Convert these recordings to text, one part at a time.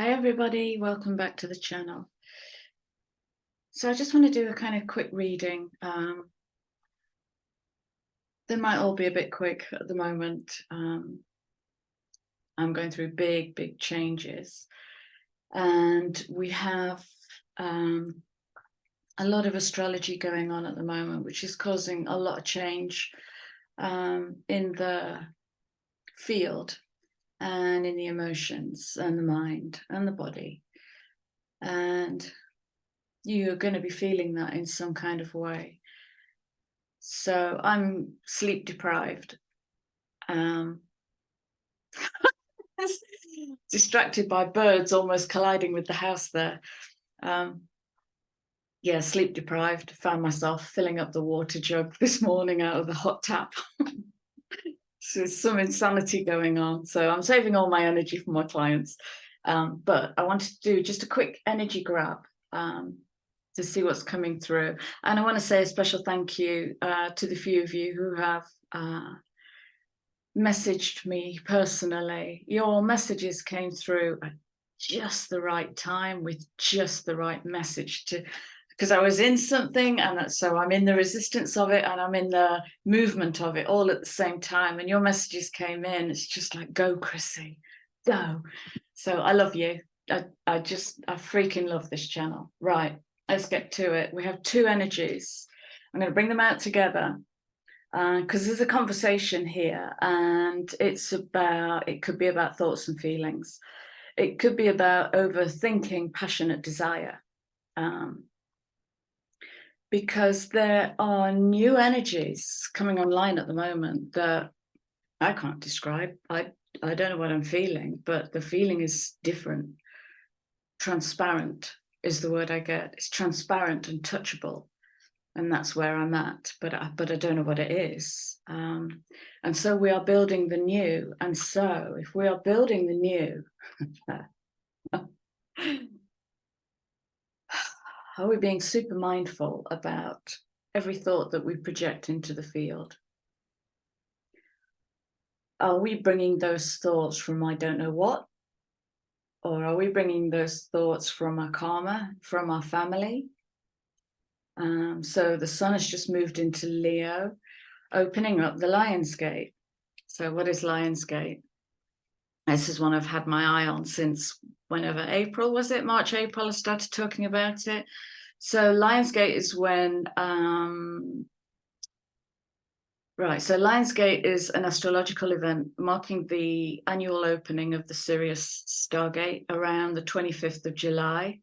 Hi everybody, welcome back to the channel. So I just want to do a kind of quick reading. They might all be a bit quick at the moment. I'm going through big changes, and we have a lot of astrology going on at the moment, which is causing a lot of change in the field and in the emotions and the mind and the body. And you're going to be feeling that in some kind of way. So I'm sleep deprived, distracted by birds almost colliding with the house there. Yeah, sleep deprived. Found myself filling up the water jug this morning out of the hot tap. So there's some insanity going on. So I'm saving all my energy for my clients. But I wanted to do just a quick energy grab to see what's coming through. And I want to say a special thank you to the few of you who have messaged me personally. Your messages came through at just the right time with just the right message because I was in something, and so I'm in the resistance of it and I'm in the movement of it all at the same time. And your messages came in. It's just like, go, Chrissy, go. So I love you. I freaking love this channel. Right, let's get to it. We have two energies. I'm going to bring them out together because there's a conversation here, and it could be about thoughts and feelings. It could be about overthinking passionate desire. Because there are new energies coming online at the moment that I can't describe. I don't know what I'm feeling, but the feeling is different. Transparent is the word I get. It's transparent and touchable, and that's where I'm at. But I don't know what it is. And so we are building the new. And so if we are building the new, are we being super mindful about every thought that we project into the field? Are we bringing those thoughts from I don't know what? Or are we bringing those thoughts from our karma, from our family? So the sun has just moved into Leo, opening up the Lion's Gate. So what is Lion's Gate? This is one I've had my eye on since whenever April, was it? March, April, I started talking about it. So Lion's Gate is when so Lion's Gate is an astrological event marking the annual opening of the Sirius Stargate around the 25th of July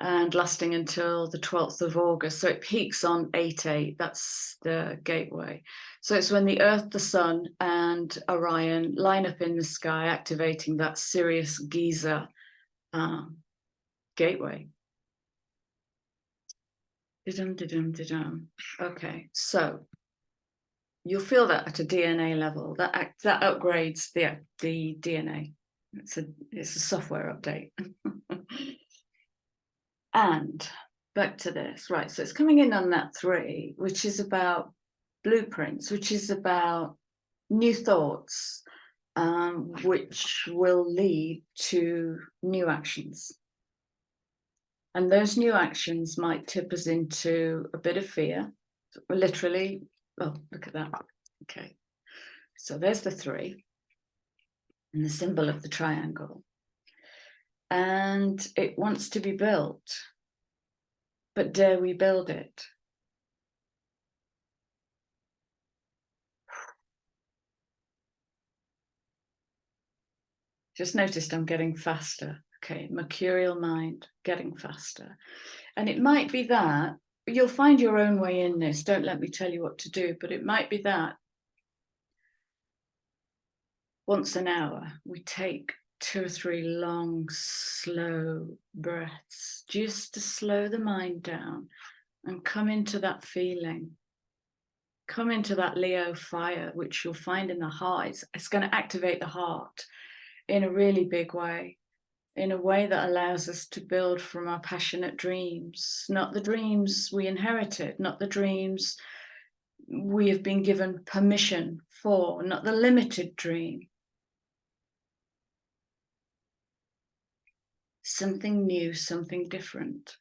and lasting until the 12th of August. So it peaks on 8/8, that's the gateway. So it's when the Earth, the Sun, and Orion line up in the sky, activating that Sirius Giza gateway. Okay, so you'll feel that at a DNA level. That upgrades the DNA. It's a software update. And back to this, right? So it's coming in on that 3, which is about blueprints, which is about new thoughts, which will lead to new actions. And those new actions might tip us into a bit of fear, literally. Oh, look at that. Okay. So there's the 3 and the symbol of the triangle. And it wants to be built. But dare we build it? Just noticed I'm getting faster. Okay, mercurial mind, getting faster. And it might be that, you'll find your own way in this. Don't let me tell you what to do, but it might be that once an hour, we take 2 or 3 long, slow breaths, just to slow the mind down and come into that feeling. Come into that Leo fire, which you'll find in the heart. It's going to activate the heart in a really big way, in a way that allows us to build from our passionate dreams, not the dreams we inherited, not the dreams we have been given permission for, not the limited dream. something new, something different.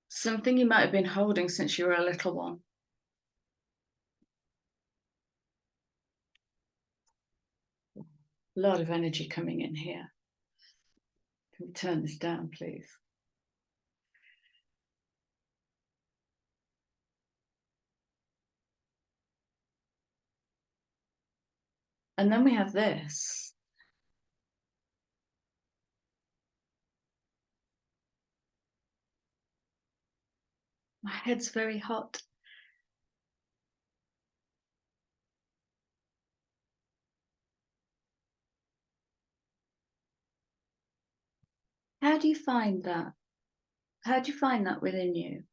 Something you might have been holding since you were a little one. A lot of energy coming in here. Can we turn this down, please? And then we have this. My head's very hot. How do you find that? How do you find that within you?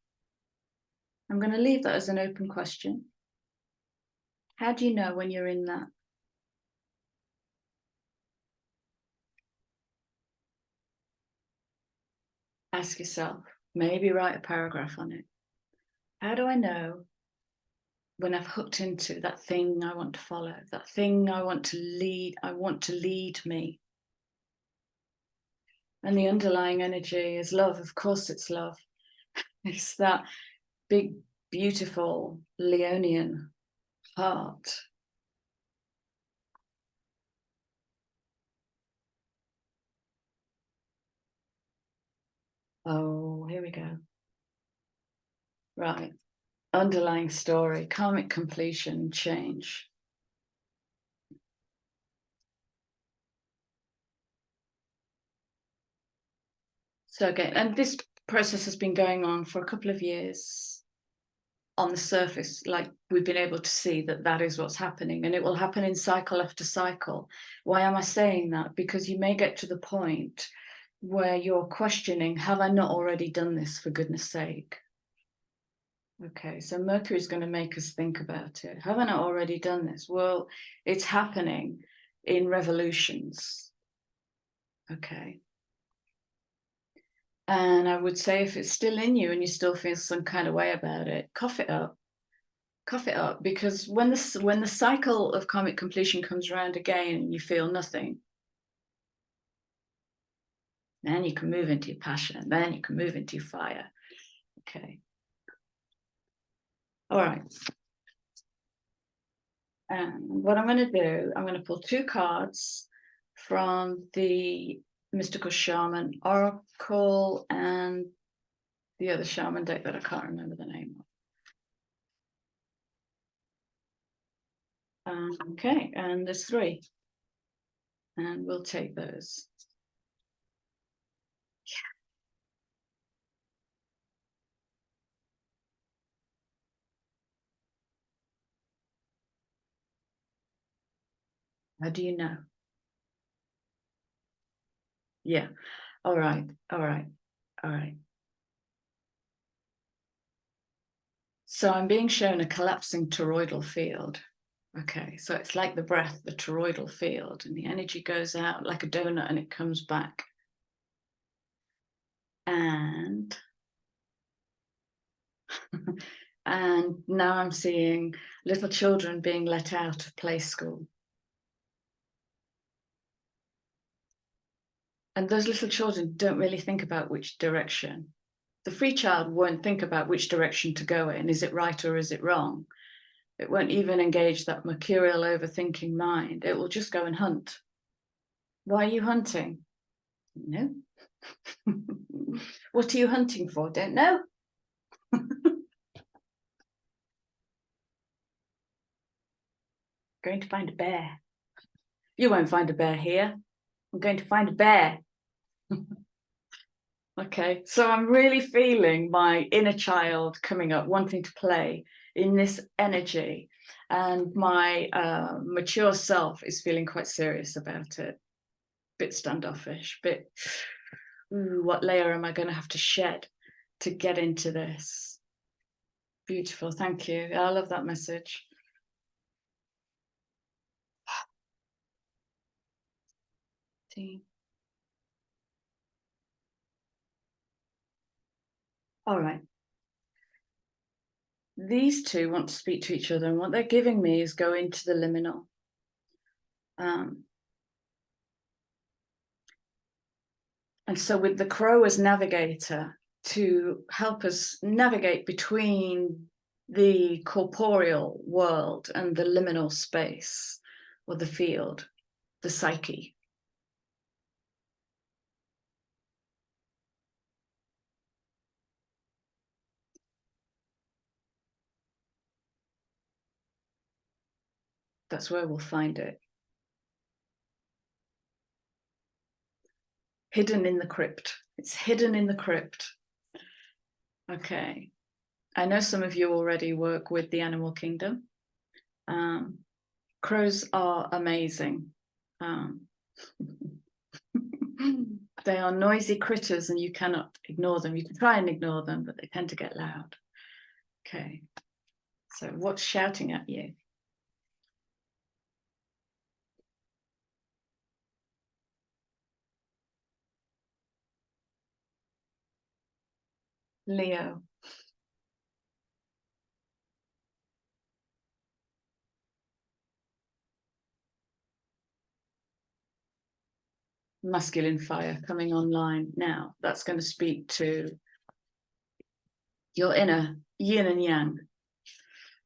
I'm going to leave that as an open question. How do you know when you're in that? Ask yourself, maybe write a paragraph on it. How do I know when I've hooked into that thing I want to follow, that thing I want to lead me? And the underlying energy is love. Of course it's love. It's that big, beautiful Leonian heart. Oh, here we go. Right. Underlying story, karmic completion, change. So again, and this process has been going on for a couple of years. On the surface, like we've been able to see that that is what's happening, and it will happen in cycle after cycle. Why am I saying that? Because you may get to the point where you're questioning, have I not already done this, for goodness sake? Okay, so Mercury is going to make us think about it. Have I not already done this? Well, it's happening in revolutions. Okay. And I would say if it's still in you and you still feel some kind of way about it, cough it up. Cough it up, because when the cycle of karmic completion comes around again and you feel nothing, then you can move into your passion, then you can move into your fire. Okay. All right. And what I'm going to do, I'm going to pull two cards from the Mystical Shaman Oracle and the other shaman deck that I can't remember the name of. Okay, and there's three. And we'll take those. How do you know? Yeah. All right. All right. All right. So I'm being shown a collapsing toroidal field. Okay, so it's like the breath, the toroidal field, and the energy goes out like a donut and it comes back. And and now I'm seeing little children being let out of play school. And those little children don't really think about which direction. The free child won't think about which direction to go in. Is it right or is it wrong? It won't even engage that mercurial overthinking mind. It will just go and hunt. Why are you hunting? No. What are you hunting for? Don't know. Going to find a bear. You won't find a bear here. I'm going to find a bear. Okay, so I'm really feeling my inner child coming up, wanting to play in this energy. And my mature self is feeling quite serious about it. Bit standoffish, bit, ooh, what layer am I going to have to shed to get into this? Beautiful, thank you. I love that message. All right. These two want to speak to each other, and what they're giving me is go into the liminal. And so with the crow as navigator to help us navigate between the corporeal world and the liminal space or the field, the psyche. That's where we'll find it. Hidden in the crypt. It's hidden in the crypt. Okay. I know some of you already work with the animal kingdom. Crows are amazing. They are noisy critters and you cannot ignore them. You can try and ignore them, but they tend to get loud. Okay. So what's shouting at you? Leo. Masculine fire coming online now. That's going to speak to your inner yin and yang.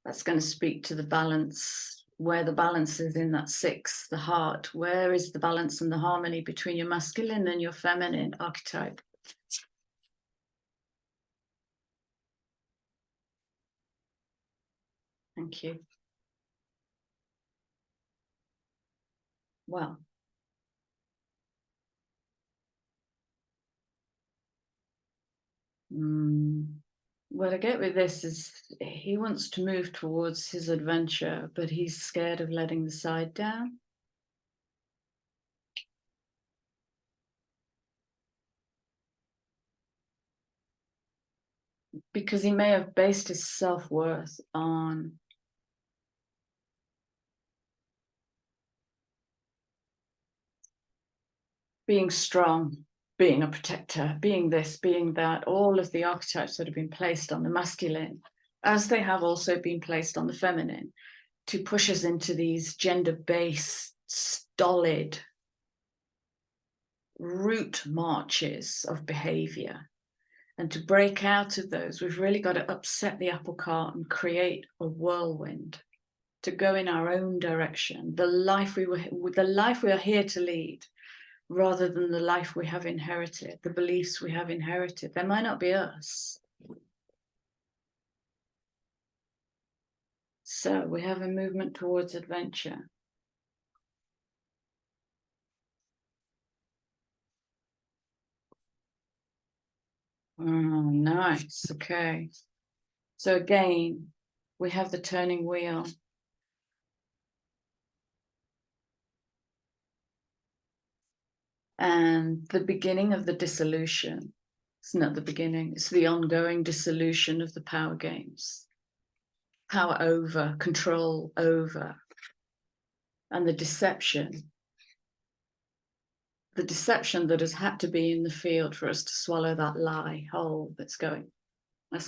That's going to speak to the balance, where the balance is in that six, the heart. Where is the balance and the harmony between your masculine and your feminine archetype? Thank you. Well, what I get with this is he wants to move towards his adventure, but he's scared of letting the side down. Because he may have based his self-worth on being strong, being a protector, being this, being that, all of the archetypes that have been placed on the masculine, as they have also been placed on the feminine, to push us into these gender-based, stolid route marches of behavior. And to break out of those, we've really got to upset the apple cart and create a whirlwind to go in our own direction, the life we are here to lead, rather than the life we have inherited, the beliefs we have inherited. They might not be us. So we have a movement towards adventure. Oh, nice. Okay. So again, we have the turning wheel. And the beginning of the dissolution. It's not the beginning, it's the ongoing dissolution of the power games. Power over, control over, and the deception that has had to be in the field for us to swallow that lie whole that's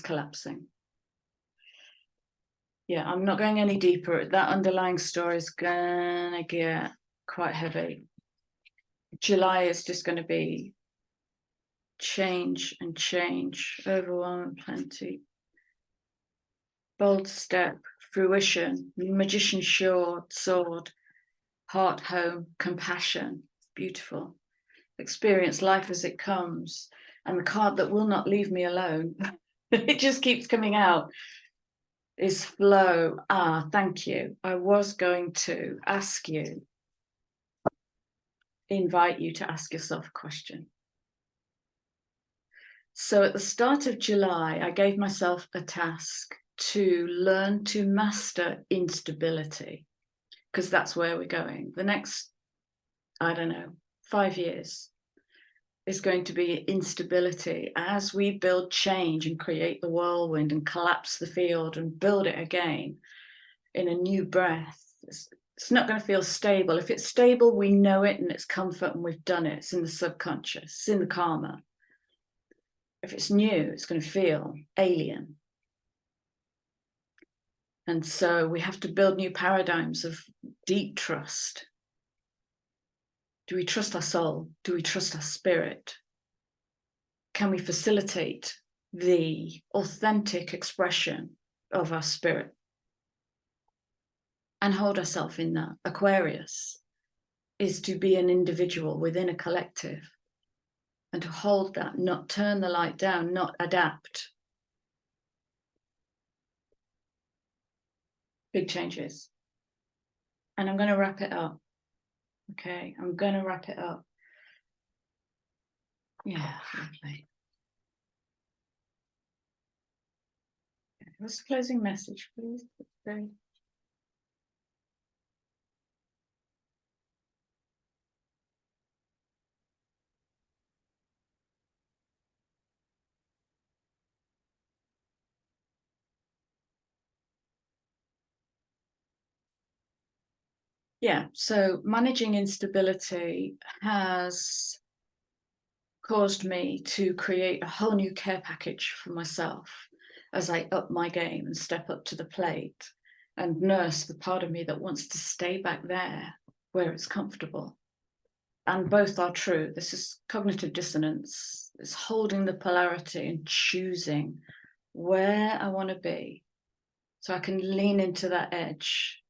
collapsing. Yeah, I'm not going any deeper. That underlying story is gonna get quite heavy. July is just going to be change and change, overwhelm and plenty. Bold step, fruition, magician sword, heart home, compassion. Beautiful. Experience life as it comes. And the card that will not leave me alone, it just keeps coming out, is flow. Ah, thank you. I was going to invite you to ask yourself a question. So at the start of July, I gave myself a task to learn to master instability, because that's where we're going. The next, I don't know, 5 years is going to be instability as we build change and create the whirlwind and collapse the field and build it again in a new breath. It's not going to feel stable. If it's stable, we know it and it's comfort and we've done it. It's in the subconscious, it's in the karma. If it's new, it's going to feel alien. And so we have to build new paradigms of deep trust. Do we trust our soul? Do we trust our spirit? can we facilitate the authentic expression of our spirit and hold ourselves in that. Aquarius is to be an individual within a collective and to hold that, not turn the light down, not adapt. Big changes. And I'm going to wrap it up. Okay, I'm going to wrap it up. Yeah, lovely. Okay. What's the closing message, please? Yeah, so managing instability has caused me to create a whole new care package for myself as I up my game and step up to the plate and nurse the part of me that wants to stay back there where it's comfortable. And both are true. This is cognitive dissonance. It's holding the polarity and choosing where I want to be so I can lean into that edge,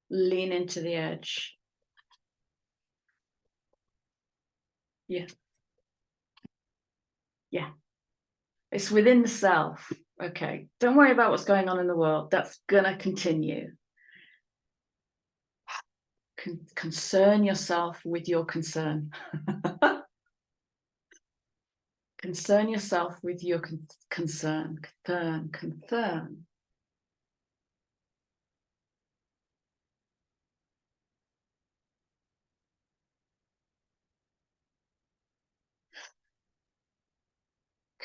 lean into the edge. Yeah. Yeah. It's within the self. Okay. Don't worry about what's going on in the world. That's going to continue. Concern yourself with your concern. Concern yourself with your concern. Concern.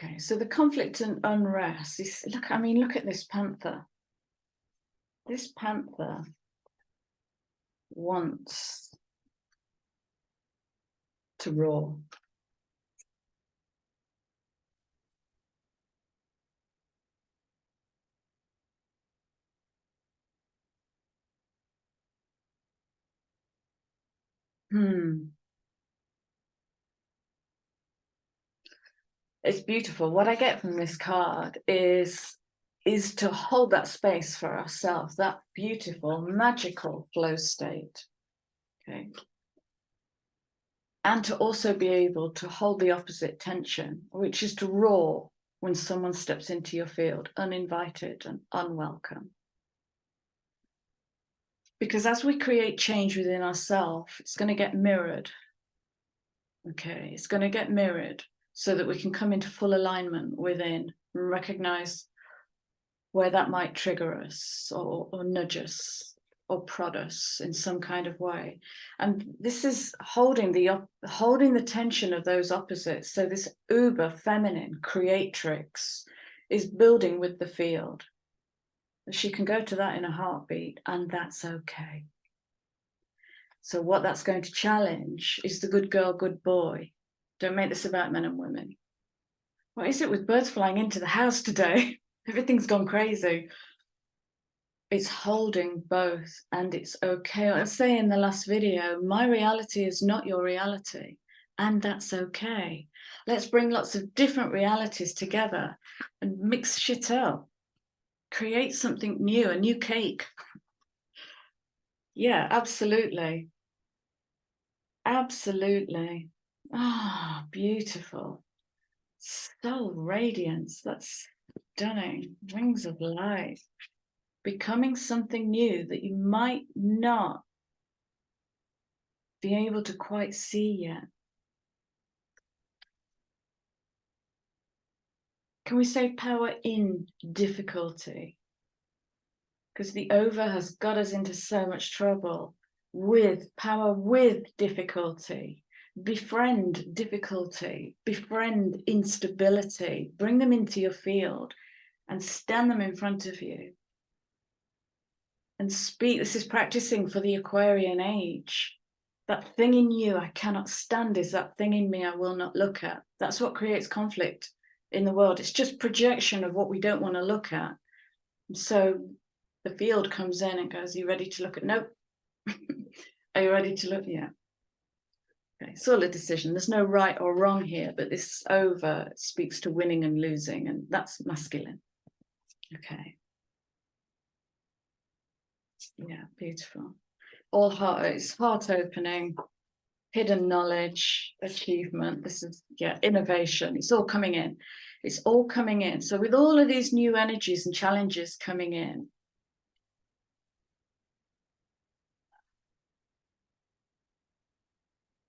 Okay, so the conflict and unrest is, look, I mean, look at this panther. This panther wants to roar. It's beautiful. What I get from this card is to hold that space for ourselves, that beautiful, magical flow state. Okay. And to also be able to hold the opposite tension, which is to roar when someone steps into your field, uninvited and unwelcome. Because as we create change within ourselves, it's going to get mirrored. Okay, it's going to get mirrored so that we can come into full alignment within and recognize where that might trigger us or nudge us or prod us in some kind of way. And this is holding the tension of those opposites. So this uber feminine creatrix is building with the field. She can go to that in a heartbeat, and that's okay. So what that's going to challenge is the good girl, good boy. Don't make this about men and women. What is it with birds flying into the house today? Everything's gone crazy. It's holding both, and it's okay. Let's say in the last video, my reality is not your reality, and that's okay. Let's bring lots of different realities together and mix shit up. Create something new, a new cake. Yeah, absolutely. Absolutely. Ah, beautiful. So radiant. That's stunning. Wings of light. Becoming something new that you might not be able to quite see yet. Can we say power in difficulty? Because the over has got us into so much trouble with power with difficulty. Befriend difficulty, befriend instability, bring them into your field and stand them in front of you. And speak. This is practicing for the Aquarian age. That thing in you I cannot stand is that thing in me I will not look at. That's what creates conflict in the world. It's just projection of what we don't want to look at. And so the field comes in and goes, are you ready to look at? Nope. Are you ready to look? Yeah. Okay, it's all a decision. There's no right or wrong here, but this over speaks to winning and losing, and that's masculine. Okay. Yeah, beautiful. All heart, it's heart opening, hidden knowledge, achievement. This is, yeah, innovation. It's all coming in. It's all coming in. So with all of these new energies and challenges coming in,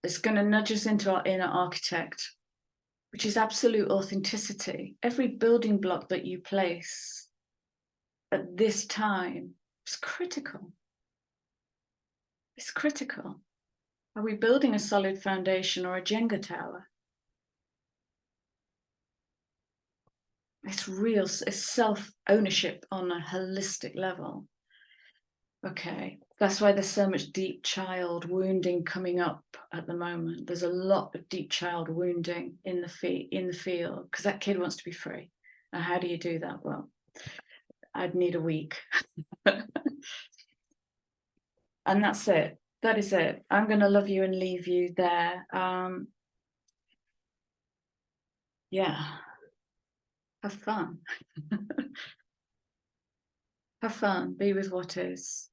it's going to nudge us into our inner architect, which is absolute authenticity. Every building block that you place at this time is critical. It's critical. Are we building a solid foundation or a Jenga tower? It's real, it's self-ownership on a holistic level. Okay, that's why there's so much deep child wounding coming up at the moment. There's a lot of deep child wounding in the field, because that kid wants to be free. And how do you do that? Well, I'd need a week. And that's it. That is it. I'm going to love you and leave you there. Yeah. Have fun. Have fun. Be with what is.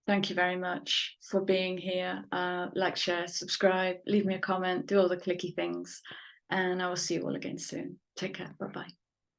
Thank you very much for being here. Like, share, subscribe, leave me a comment, do all the clicky things. And I will see you all again soon. Take care. Bye-bye.